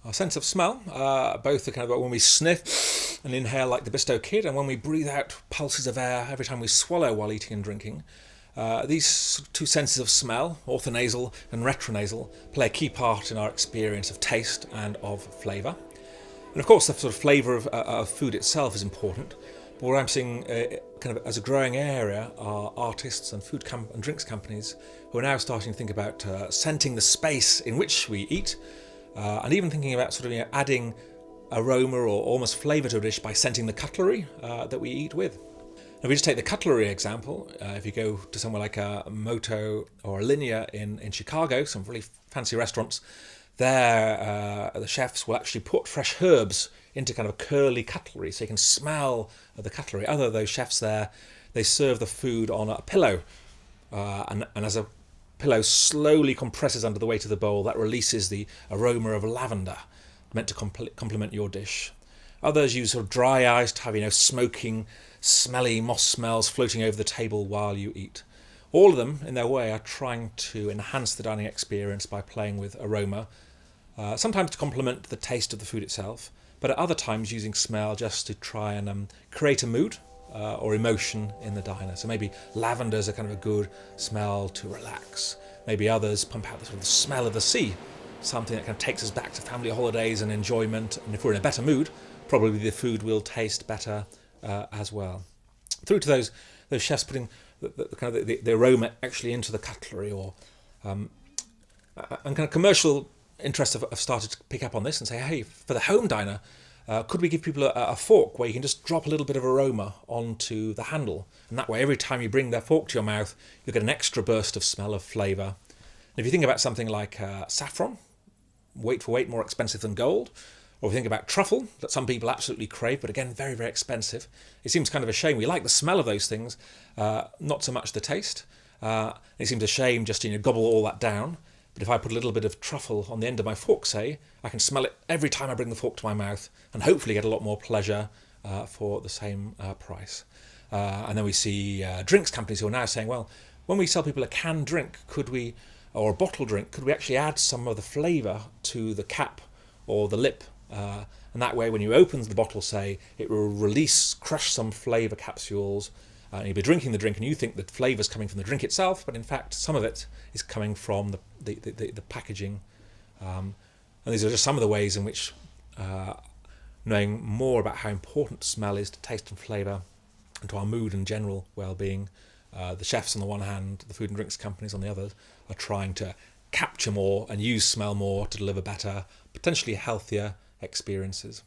Our sense of smell, both the kind of when we sniff and inhale like the Bisto Kid, and when we breathe out pulses of air every time we swallow while eating and drinking. These two senses of smell, orthonasal and retronasal, play a key part in our experience of taste and of flavour. And of course, the sort of flavour of food itself is important. But what I'm seeing kind of as a growing area are artists and and drinks companies who are now starting to think about scenting the space in which we eat, and even thinking about sort of adding aroma or almost flavour to a dish by scenting the cutlery that we eat with. If we just take the cutlery example, if you go to somewhere like a Moto or a Linea in Chicago, some really fancy restaurants, there the chefs will actually put fresh herbs into kind of curly cutlery, so you can smell the cutlery. Other of those chefs there, they serve the food on a pillow, and as a pillow slowly compresses under the weight of the bowl, that releases the aroma of lavender, meant to complement your dish. Others use sort of dry ice to have, smoking, smelly moss smells floating over the table while you eat. All of them, in their way, are trying to enhance the dining experience by playing with aroma, sometimes to complement the taste of the food itself, but at other times using smell just to try and create a mood or emotion in the diner. So maybe lavender is a kind of a good smell to relax. Maybe others pump out the sort of smell of the sea, something that kind of takes us back to family holidays and enjoyment. And if we're in a better mood, probably the food will taste better as well. Through to those chefs putting the aroma actually into the cutlery, or and kind of commercial interests have started to pick up on this and say, hey, for the home diner, could we give people a fork where you can just drop a little bit of aroma onto the handle, and that way every time you bring that fork to your mouth, you'll get an extra burst of smell of flavour. And if you think about something like saffron, weight for weight more expensive than gold, or if you think about truffle, that some people absolutely crave, but again, very, very expensive. It seems kind of a shame. We like the smell of those things, not so much the taste. It seems a shame just to gobble all that down. But if I put a little bit of truffle on the end of my fork, say, I can smell it every time I bring the fork to my mouth and hopefully get a lot more pleasure for the same price. And then we see drinks companies who are now saying, well, when we sell people a canned drink, or a bottled drink, could we actually add some of the flavour to the cap or the lip? And that way, when you open the bottle, say, it will crush some flavour capsules, and you'll be drinking the drink, and you think the flavour's coming from the drink itself, but in fact, some of it is coming from the packaging. And these are just some of the ways in which knowing more about how important smell is to taste and flavour, and to our mood and general well-being, the chefs on the one hand, the food and drinks companies on the other, are trying to capture more and use smell more to deliver better, potentially healthier experiences.